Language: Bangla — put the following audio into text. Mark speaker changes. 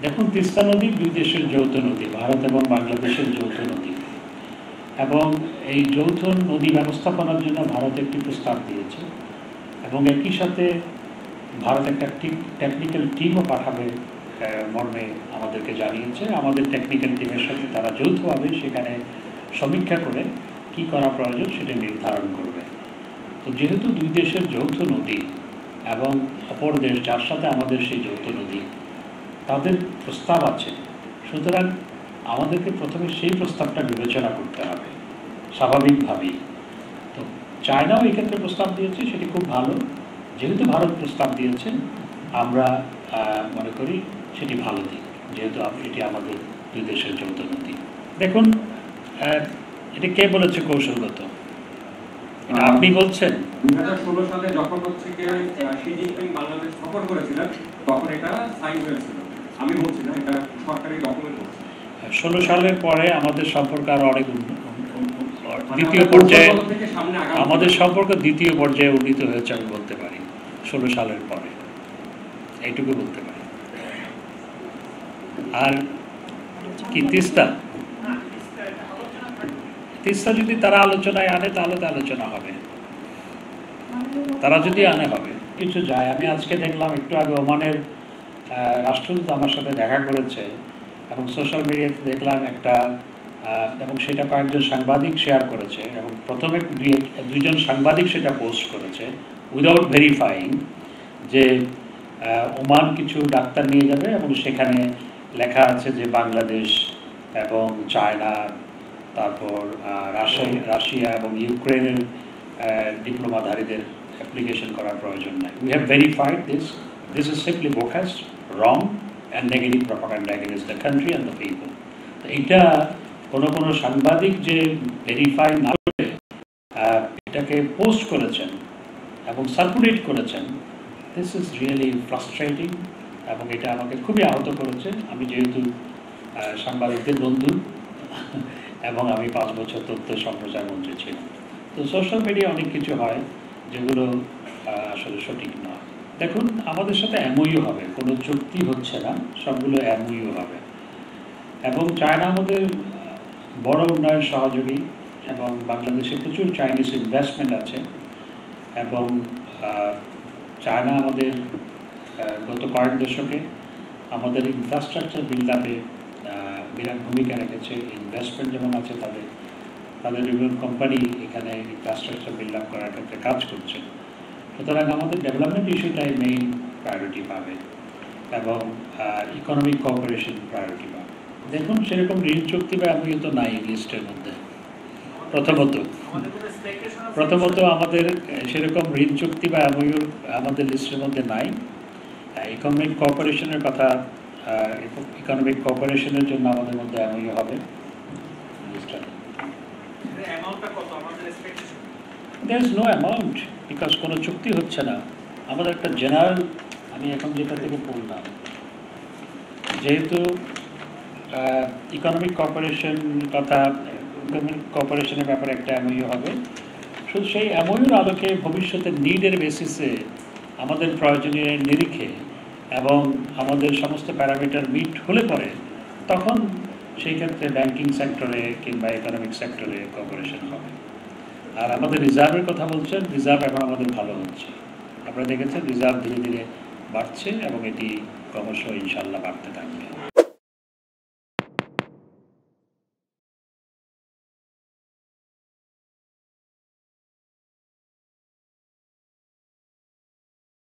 Speaker 1: দেখুন, তিস্তা নদী দুই দেশের যৌথ নদী, ভারত এবং বাংলাদেশের যৌথ নদী, এবং এই যৌথ নদী ব্যবস্থাপনার জন্য ভারত একটি প্রস্তাব দিয়েছে এবং একই সাথে ভারত একটা টেকনিক্যাল টিমও পাঠাবে মর্মে আমাদেরকে জানিয়েছে। আমাদের টেকনিক্যাল টিমের সাথে তারা যৌথভাবে সেখানে সমীক্ষা করে কি করা প্রয়োজন সেটা নির্ধারণ করবে। তো যেহেতু দুই দেশের যৌথ নদী এবং অপর দেশ যার সাথে আমাদের সেই যৌথ নদী, তাদের প্রস্তাব আছে, সুতরাং আমাদেরকে প্রথমে সেই প্রস্তাবটা বিবেচনা করতে হবে স্বাভাবিকভাবেই। তো চায়নাও এক্ষেত্রে প্রস্তাব দিয়েছে, সেটি খুব ভালো। যেহেতু ভারত প্রস্তাব দিয়েছে, আমরা মনে করি সেটি ভালো দিক, যেহেতু এটি আমাদের দুই দেশের যৌথ নদী। দেখুন, এটি কে বলেছে কৌশলগত? আপনি বলছেন
Speaker 2: 2016 সালে যখন হচ্ছে কি শি জিনপিং বাংলাদেশ সফর করেছিলেন, তখন এটা সাইন হয়েছিল। আমি বলছি না, এটা সরকারি ডকুমেন্ট।
Speaker 1: 16 সালের পরে আমাদের সম্পর্ক আরো অনেক দ্বিতীয় পর্যায়ে, আমাদের সম্পর্ক দ্বিতীয় পর্যায়ে উন্নীত হয়েছে আমি বলতে পারি 16 সালের পরে, এইটুকু বলতে পারি। আর কি তিস্তা যদি তারা আলোচনায় আনে তাহলে তো আলোচনা হবে, তারা যদি আনে হবে কিছু যায়। আমি আজকে দেখলাম, একটু আগে ওমানের রাষ্ট্রদূত আমার সাথে দেখা করেছে এবং সোশ্যাল মিডিয়াতে দেখলাম একটা, এবং সেটা কয়েকজন সাংবাদিক শেয়ার করেছে এবং প্রথমে দুইজন সাংবাদিক সেটা পোস্ট করেছে উইদাউট ভেরিফাইং যে ওমান কিছু ডাক্তার নিয়ে যাবে এবং সেখানে লেখা আছে যে বাংলাদেশ এবং চায়না, তারপর রাশিয়া এবং ইউক্রেনের ডিপ্লোমাধারীদের অ্যাপ্লিকেশন করার প্রয়োজন নাই। We have verified this is simply bogus, wrong and negative propaganda against the country and the people. তো এইটা কোনো সাংবাদিক যে ভেরিফাই না করে এটাকে পোস্ট করেছেন এবং সার্কুলেট করেছেন, দিস ইজ রিয়েলি ফ্রাস্ট্রেটিং এবং এটা আমাকে খুবই আহত করেছে। আমি যেহেতু সাংবাদিকদের বন্ধু এবং আমি 5 বছর তথ্য সম্প্রচার মন্ত্রী ছিলাম, তো সোশ্যাল মিডিয়া অনেক কিছু হয় যেগুলো আসলে সঠিক নয়। দেখুন, আমাদের সাথে এমওইউ হবে, কোনো চুক্তি হচ্ছে না, সবগুলো এমওইউ হবে। এবং চায়না আমাদের বড় উন্নয়ন সহযোগী এবং বাংলাদেশে প্রচুর চাইনিজ ইনভেস্টমেন্ট আছে এবং চায়না আমাদের গত কয়েক দশকে আমাদের ইনফ্রাস্ট্রাকচার বিল্ড আপে বিরাট ভূমিকা রেখেছে। ইনভেস্টমেন্ট যেমন আছে, তাদের বিভিন্ন কোম্পানি এখানে ইনফ্রাস্ট্রাকচার বিল্ড আপ করার ক্ষেত্রে কাজ করছে। সুতরাং আমাদের ডেভেলপমেন্ট ইস্যুটাই মেইন প্রায়োরিটি পাবে এবং ইকোনমিক কোঅপারেশন প্রায়োরিটি পাবে। দেখুন, সেরকম ঋণ চুক্তি বা এমওইউ তো নাই লিস্টের মধ্যে। প্রথমত আমাদের সেরকম ঋণ চুক্তি বা এমওইউ আমাদের লিস্টের মধ্যে নাই। ইকোনমিক কোঅপারেশনের কথা, ইকোনমিক কোঅপারেশনের জন্য আমাদের মধ্যে এমওইউ হবে। There is no amount because কোনো চুক্তি হচ্ছে না। আমাদের একটা জেনারেল, আমি এখন যেটা থেকে বললাম, যেহেতু ইকোনমিক কোঅপারেশন কথা, ইকোনমিক কোঅপারেশনের ব্যাপারে একটা এমওইউ হবে। শুধু সেই এমওইউর আলোকে ভবিষ্যতের নিডের বেসিসে আমাদের প্রয়োজনীয় নিরিখে এবং আমাদের সমস্ত প্যারামিটার মিট হলে পরে তখন সেই ক্ষেত্রে ব্যাংকিং সেক্টরে কিংবা ইকোনমিক সেক্টরে কোঅপারেশন হবে। আর আমাদের রিজার্ভের কথা বলছেন, রিজার্ভ এখন আমাদের ভালো হচ্ছে। আপনারা দেখেছেন রিজার্ভ ধীরে ধীরে বাড়ছে এবং এটি ক্রমশ ইনশাল্লাহ বাড়তে থাকবে।